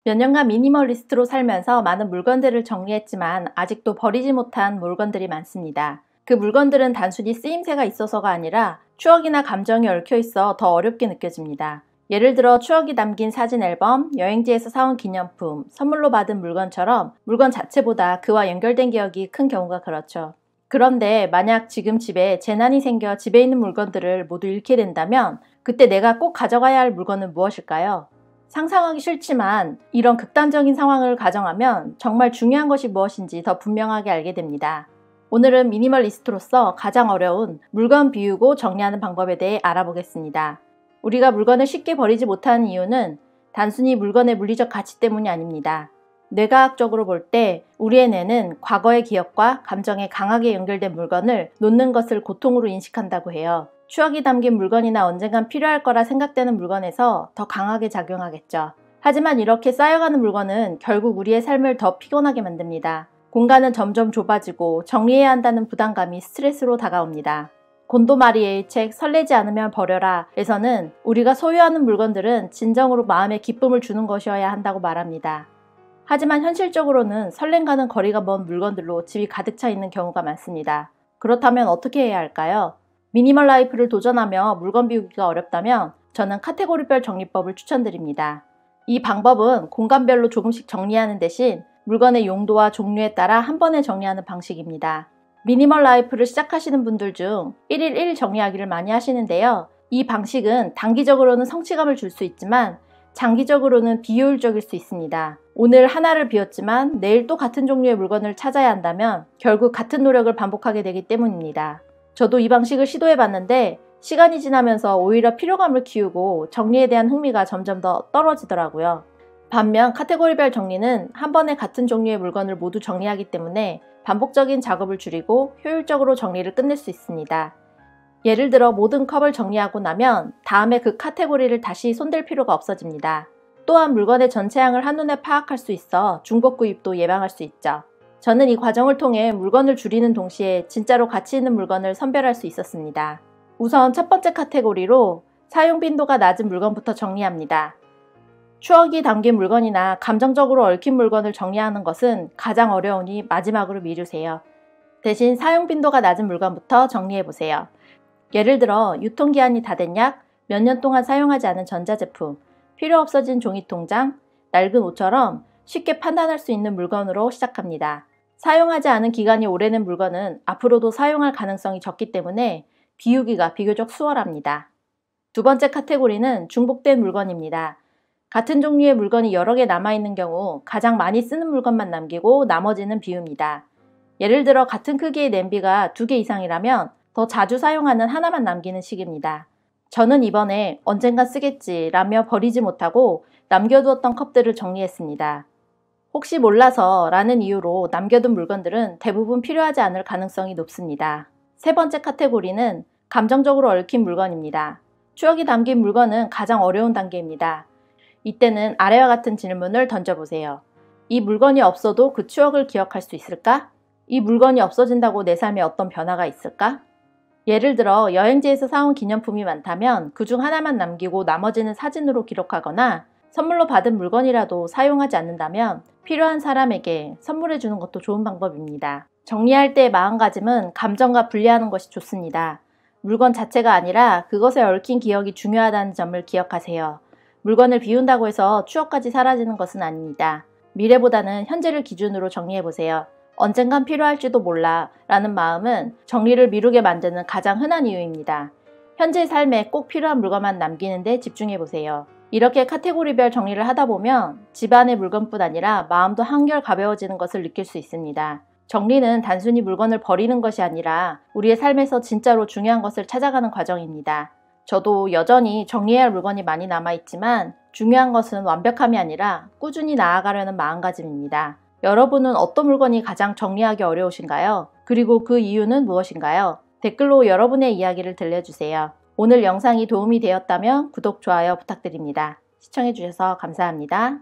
몇 년간 미니멀리스트로 살면서 많은 물건들을 정리했지만 아직도 버리지 못한 물건들이 많습니다. 그 물건들은 단순히 쓰임새가 있어서가 아니라 추억이나 감정이 얽혀 있어 더 어렵게 느껴집니다. 예를 들어 추억이 담긴 사진 앨범, 여행지에서 사온 기념품, 선물로 받은 물건처럼 물건 자체보다 그와 연결된 기억이 큰 경우가 그렇죠. 그런데 만약 지금 집에 재난이 생겨 집에 있는 물건들을 모두 잃게 된다면 그때 내가 꼭 가져가야 할 물건은 무엇일까요? 상상하기 싫지만 이런 극단적인 상황을 가정하면 정말 중요한 것이 무엇인지 더 분명하게 알게 됩니다. 오늘은 미니멀리스트로서 가장 어려운 물건 비우고 정리하는 방법에 대해 알아보겠습니다. 우리가 물건을 쉽게 버리지 못하는 이유는 단순히 물건의 물리적 가치 때문이 아닙니다. 뇌과학적으로 볼 때 우리의 뇌는 과거의 기억과 감정에 강하게 연결된 물건을 놓는 것을 고통으로 인식한다고 해요. 추억이 담긴 물건이나 언젠간 필요할 거라 생각되는 물건에서 더 강하게 작용하겠죠. 하지만 이렇게 쌓여가는 물건은 결국 우리의 삶을 더 피곤하게 만듭니다. 공간은 점점 좁아지고 정리해야 한다는 부담감이 스트레스로 다가옵니다. 곤도 마리에의 책 설레지 않으면 버려라 에서는 우리가 소유하는 물건들은 진정으로 마음에 기쁨을 주는 것이어야 한다고 말합니다. 하지만 현실적으로는 설렘과는 거리가 먼 물건들로 집이 가득 차 있는 경우가 많습니다. 그렇다면 어떻게 해야 할까요? 미니멀 라이프를 도전하며 물건 비우기가 어렵다면 저는 카테고리별 정리법을 추천드립니다. 이 방법은 공간별로 조금씩 정리하는 대신 물건의 용도와 종류에 따라 한 번에 정리하는 방식입니다. 미니멀 라이프를 시작하시는 분들 중 1일 1 정리하기를 많이 하시는데요. 이 방식은 단기적으로는 성취감을 줄 수 있지만 장기적으로는 비효율적일 수 있습니다. 오늘 하나를 비웠지만 내일 또 같은 종류의 물건을 찾아야 한다면 결국 같은 노력을 반복하게 되기 때문입니다. 저도 이 방식을 시도해봤는데 시간이 지나면서 오히려 피로감을 키우고 정리에 대한 흥미가 점점 더 떨어지더라고요. 반면 카테고리별 정리는 한 번에 같은 종류의 물건을 모두 정리하기 때문에 반복적인 작업을 줄이고 효율적으로 정리를 끝낼 수 있습니다. 예를 들어 모든 컵을 정리하고 나면 다음에 그 카테고리를 다시 손댈 필요가 없어집니다. 또한 물건의 전체량을 한눈에 파악할 수 있어 중복 구입도 예방할 수 있죠. 저는 이 과정을 통해 물건을 줄이는 동시에 진짜로 가치 있는 물건을 선별할 수 있었습니다. 우선 첫 번째 카테고리로 사용 빈도가 낮은 물건부터 정리합니다. 추억이 담긴 물건이나 감정적으로 얽힌 물건을 정리하는 것은 가장 어려우니 마지막으로 미루세요. 대신 사용 빈도가 낮은 물건부터 정리해보세요. 예를 들어 유통기한이 다 된 약, 몇 년 동안 사용하지 않은 전자제품, 필요 없어진 종이통장, 낡은 옷처럼 쉽게 판단할 수 있는 물건으로 시작합니다. 사용하지 않은 기간이 오래된 물건은 앞으로도 사용할 가능성이 적기 때문에 비우기가 비교적 수월합니다. 두 번째 카테고리는 중복된 물건입니다. 같은 종류의 물건이 여러 개 남아있는 경우 가장 많이 쓰는 물건만 남기고 나머지는 비웁니다. 예를 들어 같은 크기의 냄비가 2개 이상이라면 더 자주 사용하는 하나만 남기는 식입니다. 저는 이번에 언젠가 쓰겠지 라며 버리지 못하고 남겨두었던 컵들을 정리했습니다. 혹시 몰라서 라는 이유로 남겨둔 물건들은 대부분 필요하지 않을 가능성이 높습니다. 세 번째 카테고리는 감정적으로 얽힌 물건입니다. 추억이 담긴 물건은 가장 어려운 단계입니다. 이때는 아래와 같은 질문을 던져보세요. 이 물건이 없어도 그 추억을 기억할 수 있을까? 이 물건이 없어진다고 내 삶에 어떤 변화가 있을까? 예를 들어 여행지에서 사온 기념품이 많다면 그중 하나만 남기고 나머지는 사진으로 기록하거나 선물로 받은 물건이라도 사용하지 않는다면 필요한 사람에게 선물해 주는 것도 좋은 방법입니다. 정리할 때의 마음가짐은 감정과 분리하는 것이 좋습니다. 물건 자체가 아니라 그것에 얽힌 기억이 중요하다는 점을 기억하세요. 물건을 비운다고 해서 추억까지 사라지는 것은 아닙니다. 미래보다는 현재를 기준으로 정리해보세요. 언젠간 필요할지도 몰라 라는 마음은 정리를 미루게 만드는 가장 흔한 이유입니다. 현재 삶에 꼭 필요한 물건만 남기는 데 집중해보세요. 이렇게 카테고리별 정리를 하다 보면 집안의 물건뿐 아니라 마음도 한결 가벼워지는 것을 느낄 수 있습니다. 정리는 단순히 물건을 버리는 것이 아니라 우리의 삶에서 진짜로 중요한 것을 찾아가는 과정입니다. 저도 여전히 정리해야 할 물건이 많이 남아있지만 중요한 것은 완벽함이 아니라 꾸준히 나아가려는 마음가짐입니다. 여러분은 어떤 물건이 가장 정리하기 어려우신가요? 그리고 그 이유는 무엇인가요? 댓글로 여러분의 이야기를 들려주세요. 오늘 영상이 도움이 되었다면 구독, 좋아요 부탁드립니다. 시청해주셔서 감사합니다.